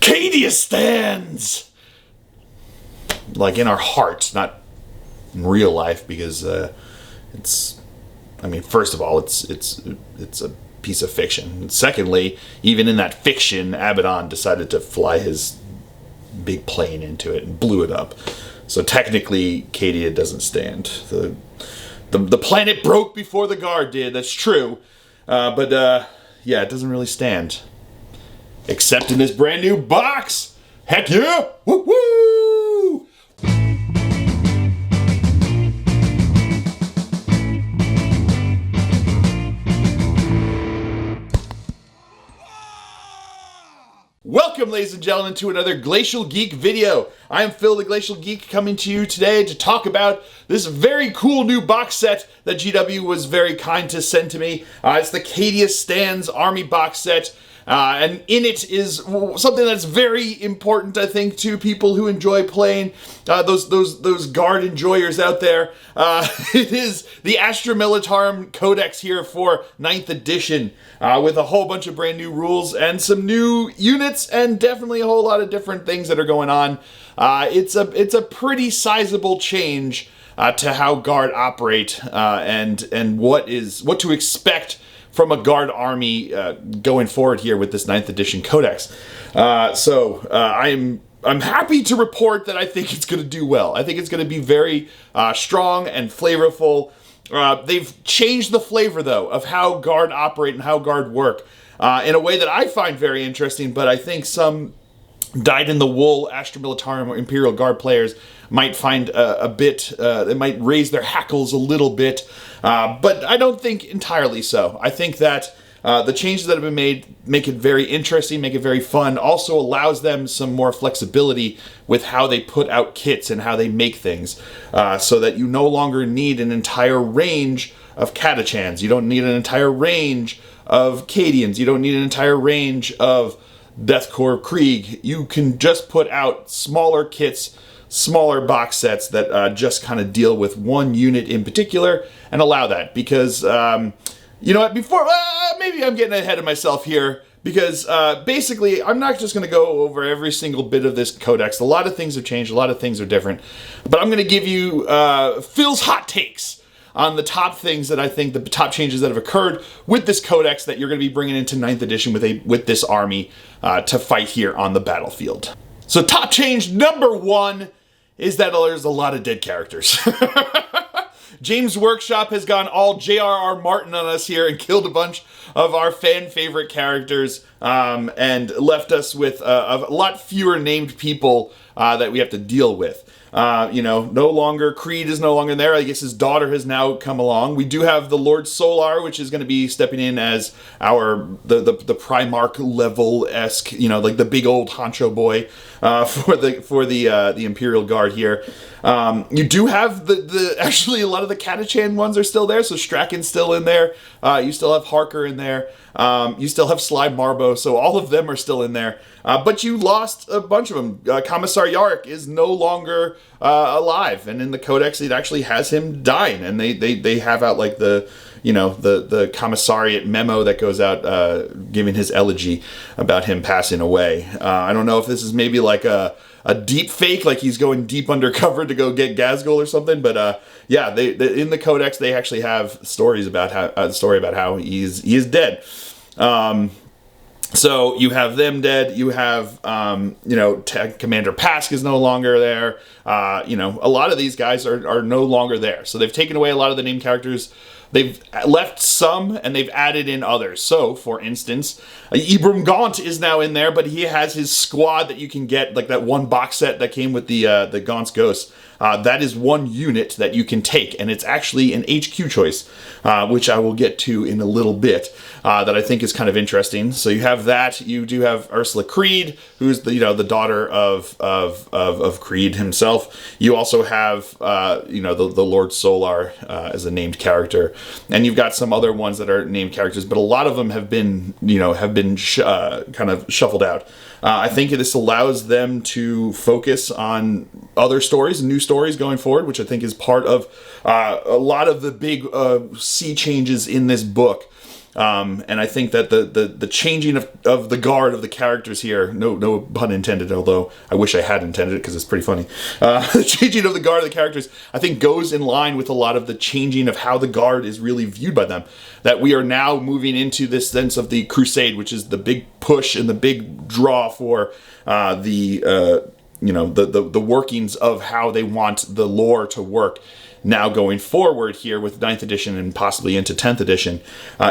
Acadia stands! Like in our hearts, not in real life, because it's, I mean, first of all, it's a piece of fiction. Secondly, even in that fiction, Abaddon decided to fly his big plane into it and blew it up. So technically, Cadia doesn't stand. The planet broke before the guard did, that's true. But yeah, it doesn't really stand. Except in this brand new box! Heck yeah! Woo woo! Welcome, ladies and gentlemen, to another Glacial Geek video. I am Phil the Glacial Geek, coming to you today to talk about this very cool new box set that GW was very kind to send to me. It's the CADIA STANDS Army Boxset. And in it is something that's very important, I think, to people who enjoy playing, those guard enjoyers out there. It is the Astra Militarum Codex here for 9th edition, with a whole bunch of brand new rules and some new units and definitely a whole lot of different things that are going on. It's a pretty sizable change to how guard operate and what to expect from a guard army going forward here with this 9th edition Codex. I'm happy to report that I think it's going to do well. I think it's going to be very strong and flavorful. They've changed the flavor, though, of how guard operate and how guard work in a way that I find very interesting, but I think some dyed-in-the-wool Astra Militarum or Imperial Guard players might find a bit, they might raise their hackles a little bit, but I don't think entirely so. I think that the changes that have been made make it very interesting, make it very fun, also allows them some more flexibility with how they put out kits and how they make things, so that you no longer need an entire range of Catachans, you don't need an entire range of Cadians, you don't need an entire range of Deathcore Krieg. You can just put out smaller kits, smaller box sets that just kind of deal with one unit in particular and allow that, because you know what, before maybe I'm getting ahead of myself here, because basically I'm not just going to go over every single bit of this codex. A lot of things have changed, a lot of things are different, but I'm going to give you Phil's hot takes on the top things that I think, the top changes that have occurred with this codex that you're going to be bringing into 9th edition with this army to fight here on the battlefield. So top change number one is that there's a lot of dead characters. James Workshop has gone all J.R.R. Martin on us here and killed a bunch of our fan favorite characters, and left us with a lot fewer named people that we have to deal with. No longer, Creed is no longer there. I guess his daughter has now come along. We do have the Lord Solar, which is going to be stepping in as the Primarch level-esque, like the big old honcho boy for the Imperial Guard here. You do have actually a lot of the Catachan ones are still there, so Strachan's still in there. You still have Harker in there. You still have Sly Marbo, so all of them are still in there. But you lost a bunch of them. Commissar Yarick is no longer alive, and in the Codex it actually has him dying, and they have out like the commissariat memo that goes out giving his elegy about him passing away. I don't know if this is maybe like a deep fake, like he's going deep undercover to go get Gazgul or something, but yeah, they in the Codex they actually have stories about how he is dead. So you have them dead. You have Commander Pask is no longer there. A lot of these guys are no longer there. So they've taken away a lot of the named characters. They've left some, and they've added in others. So, for instance, Ibram Gaunt is now in there, but he has his squad that you can get, like that one box set that came with the Gaunt's Ghost. That is one unit that you can take, and it's actually an HQ choice, which I will get to in a little bit, that I think is kind of interesting. So you have that. You do have Ursula Creed, who's the daughter of Creed himself. You also have the Lord Solar as a named character, and you've got some other ones that are named characters, but a lot of them have been kind of shuffled out. I think this allows them to focus on other stories and new stories going forward, which I think is part of a lot of the big sea changes in this book. And I think that the changing of the guard of the characters here, no pun intended, although I wish I had intended it because it's pretty funny. The changing of the guard of the characters, I think, goes in line with a lot of the changing of how the guard is really viewed by them. That we are now moving into this sense of the crusade, which is the big push and the big draw for the workings of how they want the lore to work. Now going forward here with 9th edition and possibly into 10th edition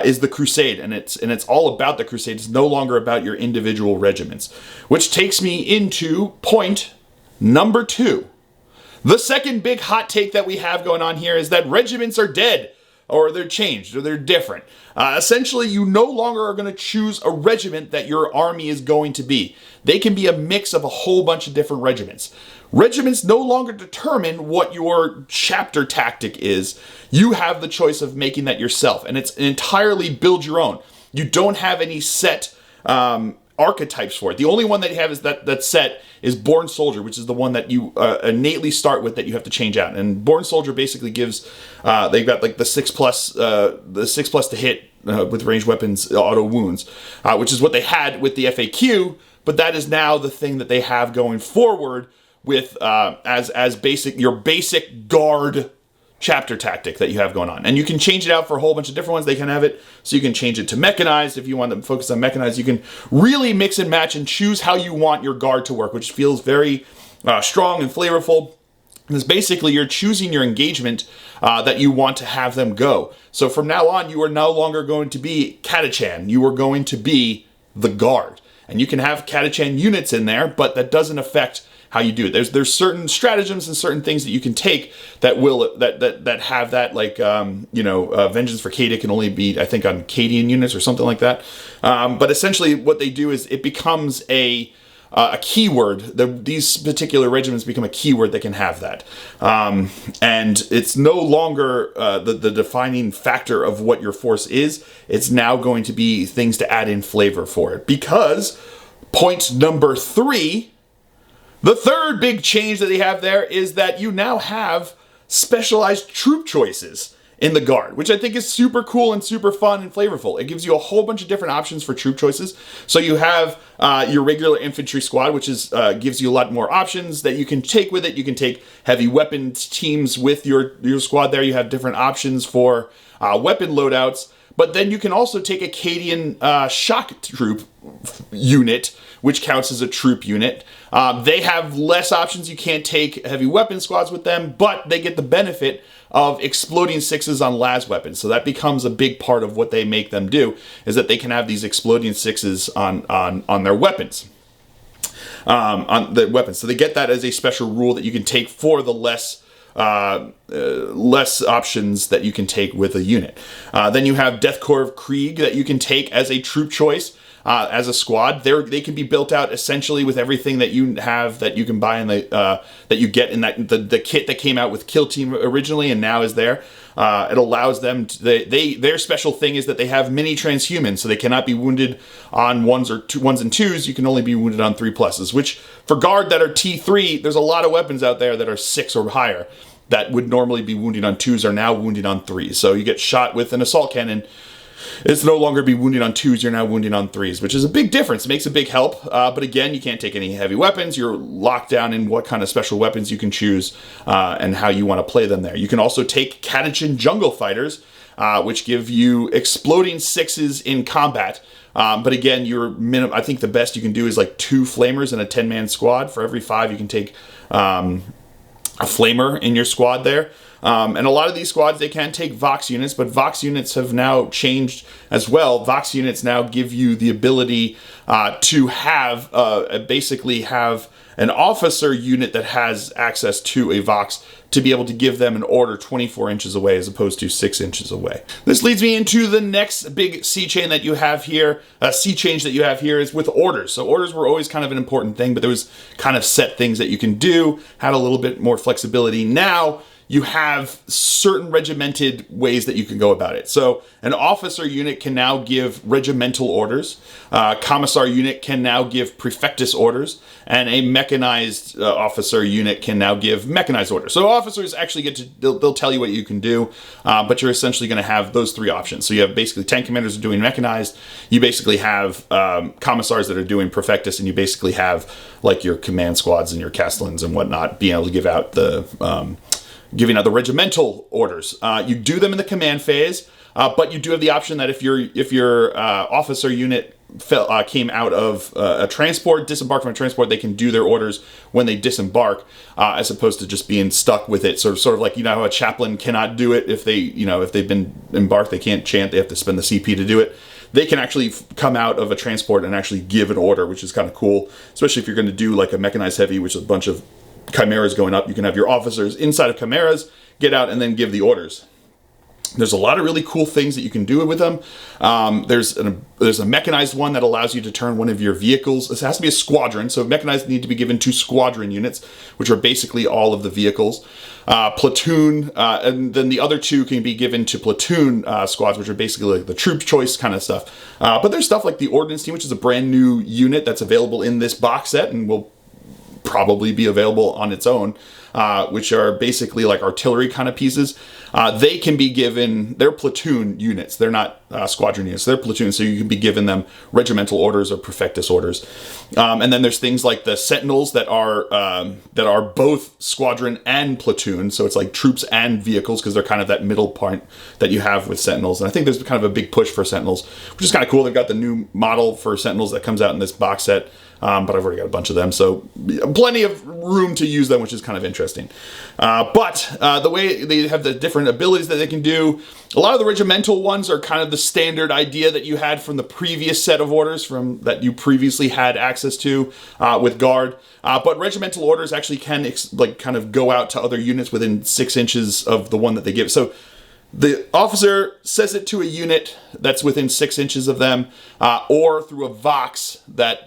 is the crusade, and it's all about the crusade. It's no longer about your individual regiments, which takes me into point number 2. The second big hot take that we have going on here is that regiments are dead, or they're changed, or they're different. Essentially, you no longer are going to choose a regiment that your army is going to be. They can be a mix of a whole bunch of different regiments. Regiments no longer determine what your chapter tactic is. You have the choice of making that yourself, and it's entirely build your own. You don't have any set archetypes for it. The only one that you have is that set is Born Soldier, which is the one that you innately start with that you have to change out. And Born Soldier basically gives they've got like the 6+ to hit with ranged weapons auto wounds, which is what they had with the FAQ, but that is now the thing that they have going forward with as basic your basic guard chapter tactic that you have going on. And you can change it out for a whole bunch of different ones. They can have it so you can change it to mechanized if you want to focus on mechanized. You can really mix and match and choose how you want your guard to work, which feels very strong and flavorful. Because basically you're choosing your engagement that you want to have them go. So from now on, you are no longer going to be Catachan. You are going to be the guard. And you can have Catachan units in there, but that doesn't affect how you do it. There's certain stratagems and certain things that you can take that will that have that, like Vengeance for Cadia can only be, I think, on Cadian units or something like that. But essentially what they do is it becomes a keyword. These particular regiments become a keyword that can have that. And it's no longer the defining factor of what your force is. It's now going to be things to add in flavor for it. Because point number 3, the third big change that they have there is that you now have specialized troop choices in the guard, which I think is super cool and super fun and flavorful. It gives you a whole bunch of different options for troop choices. So you have your regular infantry squad, which is gives you a lot more options that you can take with it. You can take heavy weapons teams with your squad there. You have different options for weapon loadouts. But then you can also take a Cadian shock troop unit, which counts as a troop unit. They have less options. You can't take heavy weapon squads with them, but they get the benefit of exploding 6s on las weapons. So that becomes a big part of what they make them do, is that they can have these exploding 6s on their weapons. On the weapons. So they get that as a special rule that you can take for the less options that you can take with a unit. Then you have Death Corps of Krieg that you can take as a troop choice. As a squad, they can be built out essentially with everything that you have that you can buy in that you get in the kit that came out with Kill Team originally and now is there. It allows them their special thing is that they have mini transhumans, so they cannot be wounded on 1s and 2s. You can only be wounded on 3+, which for guard that are T3, there's a lot of weapons out there that are 6 or higher that would normally be wounded on 2s are now wounded on 3s. So you get shot with an assault cannon. It's no longer be wounded on 2s, you're now wounded on 3s, which is a big difference. It makes a big help. But again, you can't take any heavy weapons. You're locked down in what kind of special weapons you can choose and how you want to play them there. You can also take Catachan Jungle Fighters, which give you exploding 6s in combat. But again, I think the best you can do is like 2 flamers in a 10-man squad. For every 5, you can take a flamer in your squad there. And a lot of these squads, they can take Vox units, but Vox units have now changed as well. Vox units now give you the ability to have basically have an officer unit that has access to a Vox to be able to give them an order 24 inches away as opposed to 6 inches away. This leads me into the next big sea change that you have here. Sea change that you have here is with orders. So orders were always kind of an important thing, but there was kind of set things that you can do, had a little bit more flexibility. Now you have certain regimented ways that you can go about it. So an officer unit can now give regimental orders. Commissar unit can now give prefectus orders, and a mechanized officer unit can now give mechanized orders. So officers actually get to, they'll tell you what you can do, but you're essentially going to have those three options. So you have basically tank commanders are doing mechanized, you basically have commissars that are doing prefectus, and you basically have like your command squads and your castellans and whatnot being able to give out the giving out the regimental orders. You do them in the command phase, but you do have the option that if your officer unit came out of a transport, disembarked from a transport, they can do their orders when they disembark, as opposed to just being stuck with it. Sort of like, you know how a chaplain cannot do it if they've been embarked, they can't chant, they have to spend the CP to do it. They can actually come out of a transport and actually give an order, which is kind of cool, especially if you're going to do like a mechanized heavy, which is a bunch of chimeras going up. You can have your officers inside of chimeras get out and then give the orders. There's a lot of really cool things that you can do with them. There's a mechanized one that allows you to turn one of your vehicles. This has to be a squadron, so mechanized need to be given to squadron units, which are basically all of the vehicles. Platoon, and then the other two can be given to platoon squads, which are basically like the troop choice kind of stuff. But there's stuff like the ordnance team, which is a brand new unit that's available in this box set and will probably be available on its own, which are basically like artillery kind of pieces. They can be given, they're platoon units. They're not squadron units. They're platoon, so you can be given them regimental orders or prefectus orders. And then there's things like the sentinels that are both squadron and platoon. So it's like troops and vehicles, because they're kind of that middle point that you have with sentinels. And I think there's kind of a big push for sentinels, which is kind of cool. They've got the new model for sentinels that comes out in this box set. But I've already got a bunch of them, so plenty of room to use them, which is kind of interesting. But the way they have the different abilities that they can do, a lot of the regimental ones are kind of the standard idea that you had from the previous set of orders that you previously had access to with Guard. But regimental orders actually can kind of go out to other units within 6 inches of the one that they give. So the officer says it to a unit that's within 6 inches of them, or through a Vox they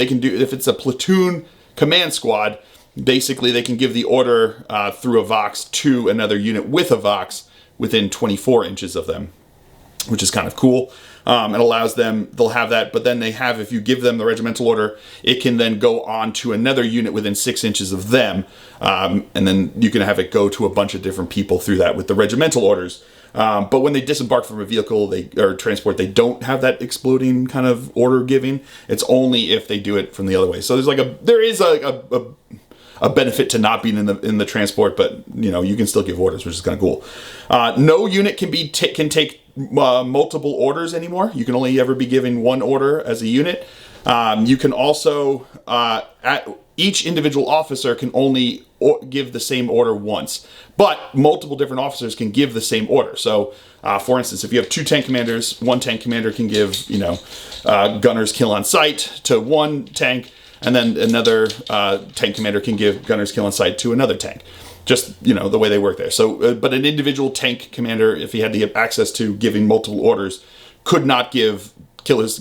can do. If it's a platoon command squad, basically they can give the order through a Vox to another unit with a Vox within 24 inches of them, which is kind of cool. It allows them, they'll have that, but then if you give them the regimental order, it can then go on to another unit within 6 inches of them. And then you can have it go to a bunch of different people through that with the regimental orders. But when they disembark from a vehicle or transport, they don't have that exploding kind of order giving. It's only if they do it from the other way. So there is a benefit to not being in the transport, but you can still give orders, which is kind of cool. No unit can take multiple orders anymore. You can only ever be given one order as a unit. You can also each individual officer can only give the same order once, but multiple different officers can give the same order. So, for instance, if you have two tank commanders, one tank commander can give gunner's kill on sight to one tank, and then another tank commander can give gunner's kill on sight to another tank. Just, the way they work there. So, but an individual tank commander, if he had the access to giving multiple orders, could not give gunner's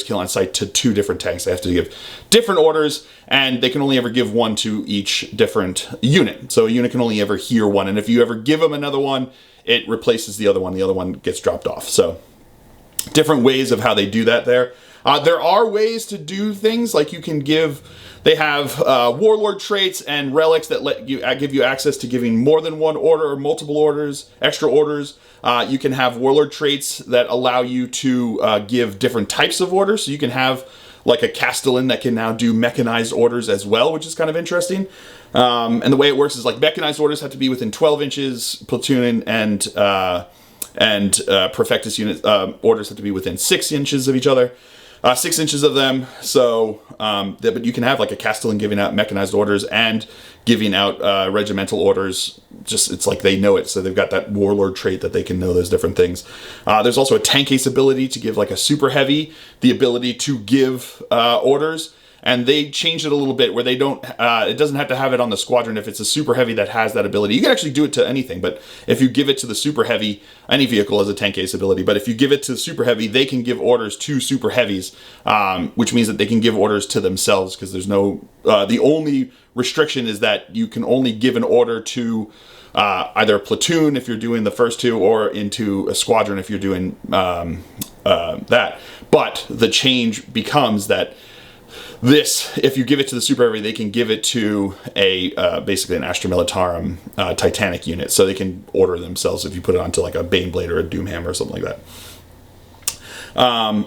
kill on sight to two different tanks. They have to give different orders, and they can only ever give one to each different unit. So a unit can only ever hear one, and if you ever give them another one, it replaces the other one. The other one gets dropped off. So different ways of how they do that there. There are ways to do things like they have warlord traits and relics that give you access to giving more than one order or multiple orders, extra orders. You can have warlord traits that allow you to give different types of orders. So you can have like a castellan that can now do mechanized orders as well, which is kind of interesting. And the way it works is like mechanized orders have to be within 12 inches, platoon and prefectus unit orders have to be within 6 inches of each other. 6 inches of them, so but you can have like a castellan giving out mechanized orders and giving out regimental orders. Just it's like they know it, so they've got that warlord trait that they can know those different things. There's also a tank ace ability to give like a super heavy the ability to give orders. and they changed it a little bit where they don't, it doesn't have to have it on the squadron if it's a super heavy that has that ability. You can actually do it to anything, but if you give it to the super heavy, any vehicle has a tank ace ability, but if you give it to the super heavy, they can give orders to super heavies, which means that they can give orders to themselves, because there's no, the only restriction is that you can only give an order to either a platoon if you're doing the first two, or into a squadron if you're doing that. But the change becomes that this, if you give it to the super heavy, they can give it to a basically an Astra Militarum Titanic unit, so they can order themselves if you put it onto like a Baneblade or a Doomhammer or something like that.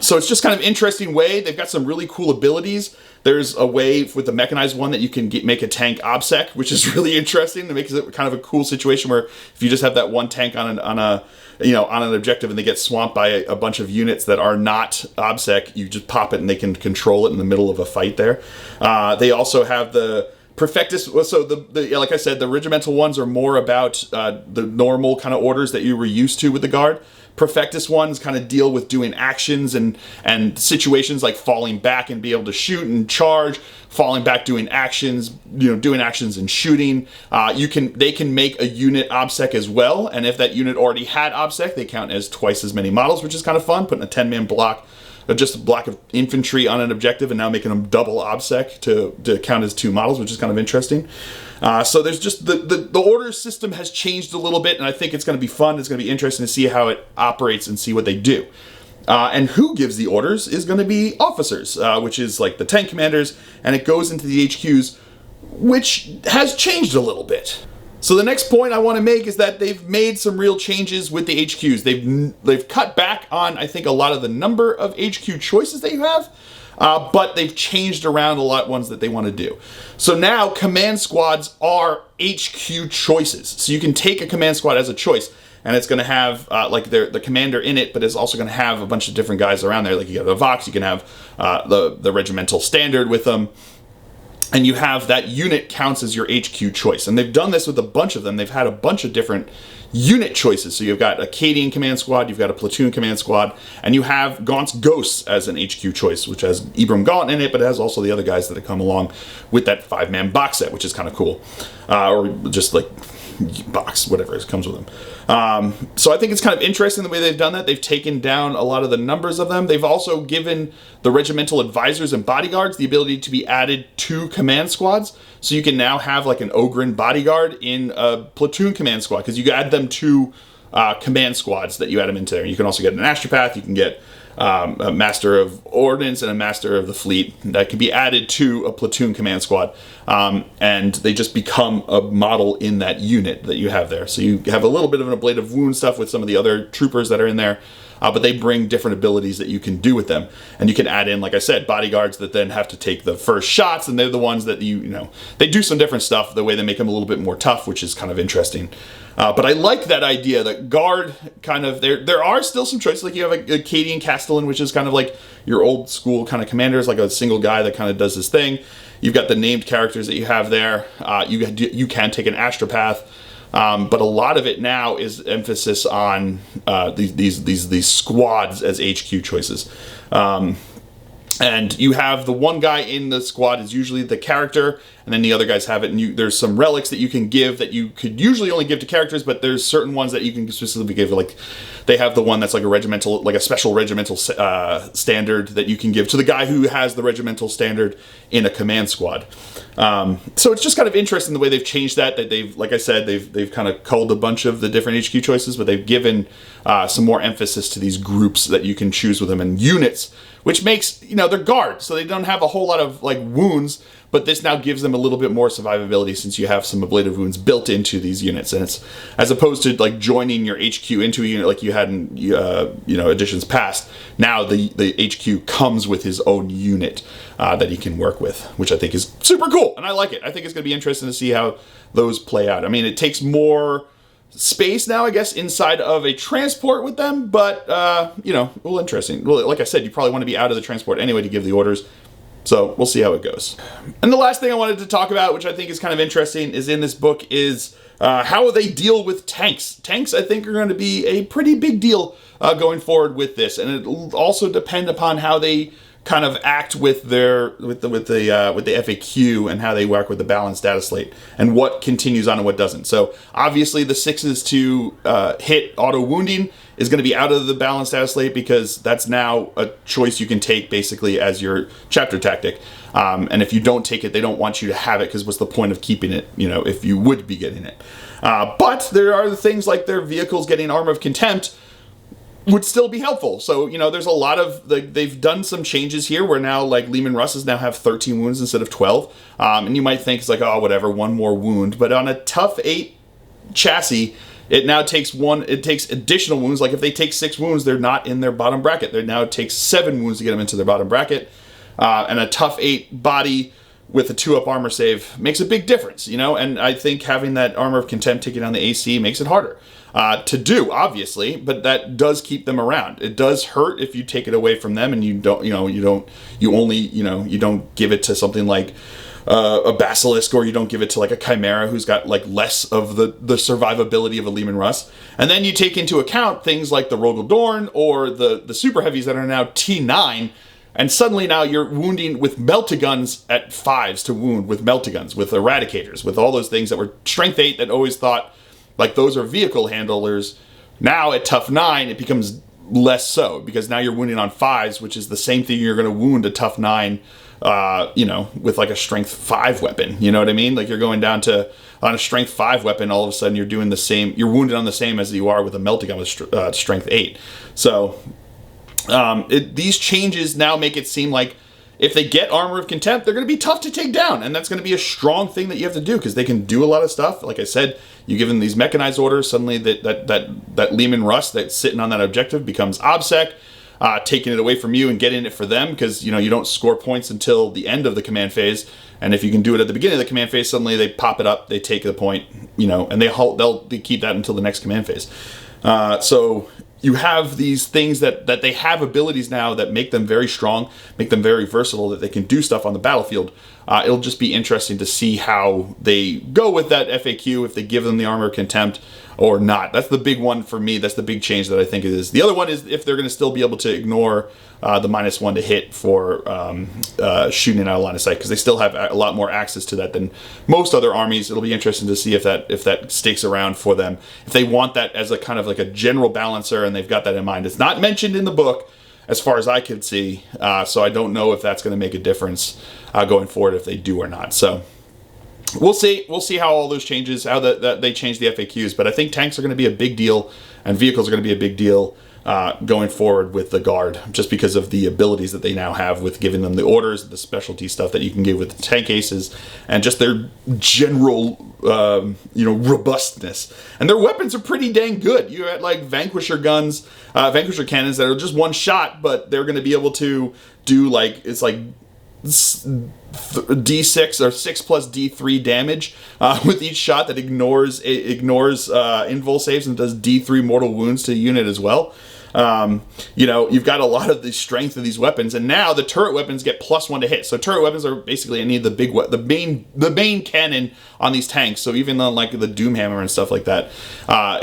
So it's just kind of interesting way. They've got some really cool abilities. There's a way with the mechanized one that you can make a tank OBSEC, which is really interesting. It makes it kind of a cool situation where if you just have that one tank on an objective and they get swamped by a bunch of units that are not OBSEC, you just pop it and they can control it in the middle of a fight there. They also have the Perfectus, so like I said, the regimental ones are more about the normal kind of orders that you were used to with the Guard. Perfectus ones kind of deal with doing actions and situations like falling back and be able to shoot and charge, falling back doing actions, doing actions and shooting. They can make a unit OBSEC as well, and if that unit already had OBSEC, they count as twice as many models, which is kind of fun, putting a 10-man block, just a block of infantry on an objective and now making them double OBSEC to count as 2 models, which is kind of interesting. So there's just the order system has changed a little bit, and I think it's going to be fun. It's going to be interesting to see how it operates and see what they do. And who gives the orders is going to be officers, which is like the tank commanders, and it goes into the HQs, which has changed a little bit. So the next point I want to make is that they've made some real changes with the HQs. They've cut back on, I think, a lot of the number of HQ choices that you have, but they've changed around a lot of ones that they want to do. So now command squads are HQ choices. So you can take a command squad as a choice, and it's going to have the commander in it, but it's also going to have a bunch of different guys around there. Like you have a Vox, you can have the regimental standard with them. And you have that unit counts as your HQ choice. And they've done this with a bunch of them. They've had a bunch of different unit choices. So you've got a Cadian command squad, you've got a platoon command squad, and you have Gaunt's Ghosts as an HQ choice, which has Ibram Gaunt in it, but it has also the other guys that have come along with that 5-man box set, which is kind of cool. Or just like box, whatever it comes with them. So I think it's kind of interesting the way they've done that. They've taken down a lot of the numbers of them. They've also given the regimental advisors and bodyguards the ability to be added to command squads. So you can now have like an Ogren bodyguard in a platoon command squad, because you can add them to command squads that you add them into there. You can also get an astropath, you can get a master of ordnance and a master of the fleet that can be added to a platoon command squad, and they just become a model in that unit that you have there. So you have a little bit of an ablative wound stuff with some of the other troopers that are in there, but they bring different abilities that you can do with them. And you can add in, like I said, bodyguards that then have to take the first shots, and they're the ones that they do some different stuff, the way they make them a little bit more tough, which is kind of interesting. But I like that idea that Guard kind of, there are still some choices. Like you have a Cadian Castellan, which is kind of like your old school kind of commanders, like a single guy that kind of does this thing. You've got the named characters that you have there. You can take an astropath. But a lot of it now is emphasis on these squads as HQ choices. And you have the one guy in the squad is usually the character, and then the other guys have it. And there's some relics that you can give that you could usually only give to characters, but there's certain ones that you can specifically give. Like they have the one that's like a regimental, like a special regimental standard that you can give to the guy who has the regimental standard in a command squad. So it's just kind of interesting the way they've changed that. That they've, like I said, they've kind of culled a bunch of the different HQ choices, but they've given some more emphasis to these groups that you can choose with them, and units, which makes, they're guards, so they don't have a whole lot of like wounds, but this now gives them a little bit more survivability since you have some ablative wounds built into these units. And it's, as opposed to like joining your HQ into a unit like you had in editions past, now the HQ comes with his own unit that he can work with, which I think is super cool, and I like it. I think it's going to be interesting to see how those play out. I mean, it takes more space now, I guess, inside of a transport with them, but well, interesting. Well, like I said, you probably want to be out of the transport anyway to give the orders, so we'll see how it goes. And the last thing I wanted to talk about, which I think is kind of interesting, is in this book is how they deal with tanks. Tanks, I think, are going to be a pretty big deal going forward with this, and it'll also depend upon how they kind of act with the FAQ and how they work with the balanced data slate and what continues on and what doesn't. So obviously the 6s to hit auto wounding is going to be out of the balanced data slate because that's now a choice you can take basically as your chapter tactic. And if you don't take it, they don't want you to have it because what's the point of keeping it, if you would be getting it. But there are things like their vehicles getting Armor of Contempt would still be helpful. So, there's a lot of, they've done some changes here where now, like, Leman Russes now have 13 wounds instead of 12. And you might think it's like, oh, whatever, one more wound. But on a tough 8 chassis, it now takes additional wounds. Like, if they take 6 wounds, they're not in their bottom bracket. They now takes 7 wounds to get them into their bottom bracket. And a tough 8 body with a 2-up armor save makes a big difference, and I think having that Armor of Contempt taking down the AC makes it harder to do, obviously, but that does keep them around. It does hurt if you take it away from them and you don't give it to something like a Basilisk, or you don't give it to like a Chimera who's got like less of the survivability of a Leman Russ. And then you take into account things like the Rogel Dorn or the super heavies that are now T9. And suddenly now you're wounding with Meltaguns at 5s to wound, with Meltaguns, with Eradicators, with all those things that were Strength 8 that always thought, like, those are vehicle handlers. Now at Tough 9, it becomes less so, because now you're wounding on 5s, which is the same thing you're going to wound a Tough 9, with like a Strength 5 weapon. You know what I mean? Like, you're going down to, on a Strength 5 weapon, all of a sudden you're doing the same, you're wounded on the same as you are with a Meltagun with Strength 8. So these changes now make it seem like if they get Armor of Contempt, they're going to be tough to take down, and that's going to be a strong thing that you have to do because they can do a lot of stuff. Like I said, you give them these mechanized orders, suddenly that Leman Russ that's sitting on that objective becomes OBSEC, taking it away from you and getting it for them because you don't score points until the end of the command phase. And if you can do it at the beginning of the command phase, suddenly they pop it up, they take the point, and they'll keep that until the next command phase. So you have these things that they have abilities now that make them very strong, make them very versatile, that they can do stuff on the battlefield. It'll just be interesting to see how they go with that FAQ, if they give them the Armor of Contempt or not. That's the big one for me. That's the big change that I think it is. The other one is if they're going to still be able to ignore the -1 to hit for shooting out of line of sight, because they still have a lot more access to that than most other armies. It'll be interesting to see if that sticks around for them. If they want that as a kind of like a general balancer and they've got that in mind. It's not mentioned in the book as far as I could see, so I don't know if that's going to make a difference going forward if they do or not. So we'll see. We'll see how all those changes, how they change the FAQs. But I think tanks are going to be a big deal, and vehicles are going to be a big deal going forward with the Guard, just because of the abilities that they now have with giving them the orders, the specialty stuff that you can give with the tank aces, and just their general, robustness. And their weapons are pretty dang good. You had like Vanquisher guns, Vanquisher cannons that are just one shot, but they're going to be able to do like, it's like D6 or 6 plus D3 damage with each shot that ignores invul saves and does D3 mortal wounds to a unit as well. You've got a lot of the strength of these weapons, and now the turret weapons get +1 to hit. So turret weapons are basically any of the main cannon on these tanks. So even on like the Doomhammer and stuff like that,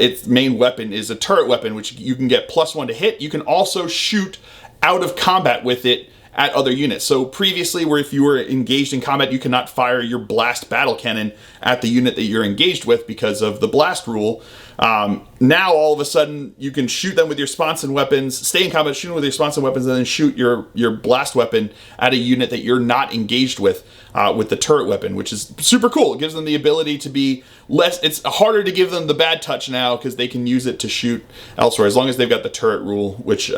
its main weapon is a turret weapon, which you can get +1 to hit. You can also shoot out of combat with it at other units. So previously, where if you were engaged in combat, you cannot fire your blast battle cannon at the unit that you're engaged with because of the blast rule. Now all of a sudden you can shoot them with your sponson weapons, stay in combat, shoot them with your sponson weapons, and then shoot your blast weapon at a unit that you're not engaged with the turret weapon, which is super cool. It gives them the ability to be less, it's harder to give them the bad touch now because they can use it to shoot elsewhere, as long as they've got the turret rule, which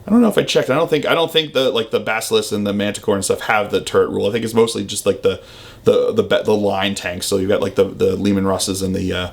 I don't know if I checked. I don't think the Basilisk and the Manticore and stuff have the turret rule. I think it's mostly just like the line tanks. So you've got like the Leman Russes and the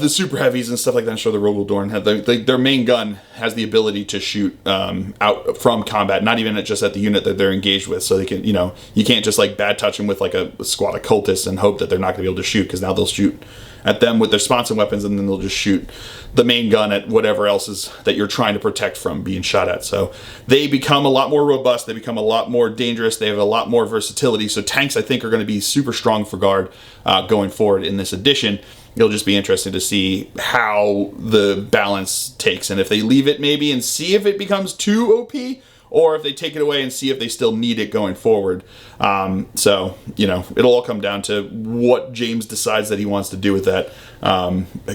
super heavies and stuff like that. I'm sure the Rogel Dorn have their main gun has the ability to shoot out from combat, not even just at the unit that they're engaged with. So they can, you can't just like bad touch them with like a squad of cultists and hope that they're not going to be able to shoot, because now they'll shoot at them with their sponson weapons, and then they'll just shoot the main gun at whatever else is that you're trying to protect from being shot at. So they become a lot more robust. They become a lot more dangerous. They have a lot more versatility. So tanks, I think, are going to be super strong for Guard going forward in this edition. It'll just be interesting to see how the balance takes, and if they leave it maybe and see if it becomes too OP, or if they take it away and see if they still need it going forward. So, you know, it'll all come down to what James decides that he wants to do with that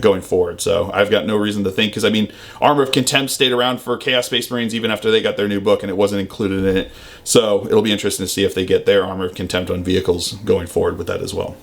going forward. So I've got no reason to think, because I mean, Armor of Contempt stayed around for Chaos Space Marines even after they got their new book, and it wasn't included in it. So it'll be interesting to see if they get their Armor of Contempt on vehicles going forward with that as well.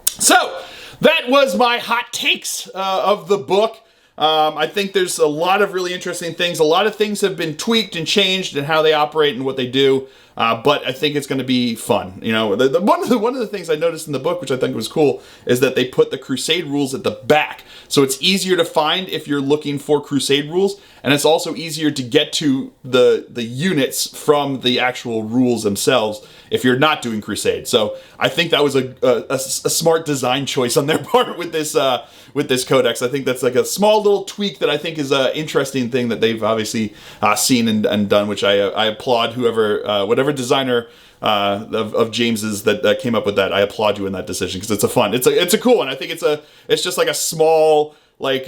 So that was my hot takes of the book. I think there's a lot of really interesting things. A lot of things have been tweaked and changed in how they operate and what they do. But I think it's going to be fun. You know, one of the things I noticed in the book, which I think was cool, is that they put the Crusade rules at the back. So it's easier to find if you're looking for Crusade rules. And it's also easier to get to the units from the actual rules themselves if you're not doing Crusade. So I think that was a smart design choice on their part with this codex. I think that's like a small little tweak that I think is an interesting thing that they've obviously seen and done, which I applaud whoever, whatever designer of James's that came up with that. I applaud you in that decision, because it's a cool one. I think it's just like a small, like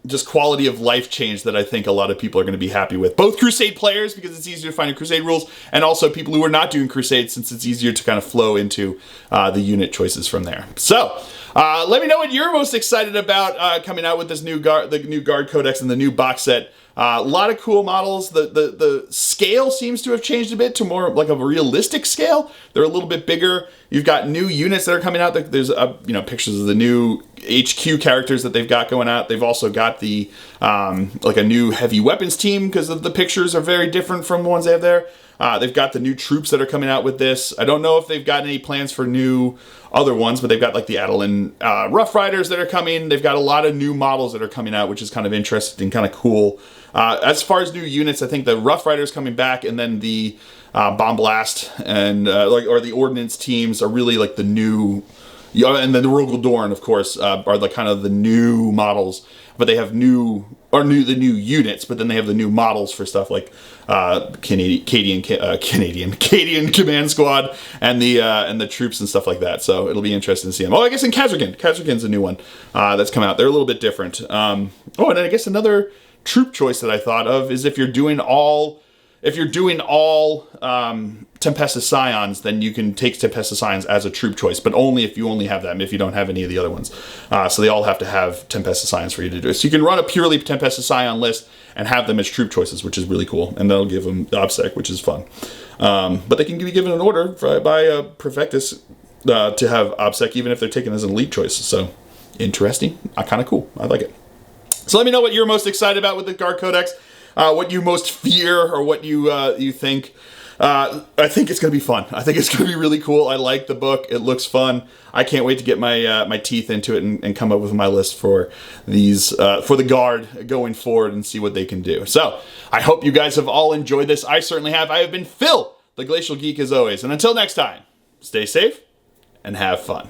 just quality of life change that I think a lot of people are going to be happy with. Both Crusade players, because it's easier to find Crusade rules, and also people who are not doing Crusade, since it's easier to kind of flow into the unit choices from there. So let me know what you're most excited about coming out with this the new Guard Codex and the new box set. A lot of cool models. The scale seems to have changed a bit to more like a realistic scale. They're a little bit bigger. You've got new units that are coming out. There's pictures of the new HQ characters that they've got going out. They've also got the like a new heavy weapons team, because of the pictures are very different from the ones they have there. They've got the new troops that are coming out with this. I don't know if they've got any plans for new other ones, but they've got like the Adelan Rough Riders that are coming. They've got a lot of new models that are coming out, which is kind of interesting, kind of cool. As far as new units, I think the Rough Riders coming back, and then the Bomb Blast and or the Ordnance teams are really like the new. And then the Rogel Dorn, of course, are the kind of the new models, but they have the new units, but then they have the new models for stuff like Cadian Command Squad and the troops and stuff like that. So it'll be interesting to see them. Oh, I guess in Kazragin's a new one that's come out. They're a little bit different. And then I guess another troop choice that I thought of is if you're doing all Tempestus Scions, then you can take Tempestus Scions as a troop choice, but only if you only have them, if you don't have any of the other ones. So they all have to have Tempestus Scions for you to do it. So you can run a purely Tempestus Scion list and have them as troop choices, which is really cool. And that'll give them OBSEC, which is fun. But they can be given an order by Prefectus to have OBSEC, even if they're taken as an elite choice. So interesting. Kind of cool. I like it. So let me know what you're most excited about with the Guard Codex. What you most fear, or what you think. I think it's going to be fun. I think it's going to be really cool. I like the book. It looks fun. I can't wait to get my teeth into it and come up with my list for these for the Guard going forward and see what they can do. So I hope you guys have all enjoyed this. I certainly have. I have been Phil, the Glacial Geek, as always. And until next time, stay safe and have fun.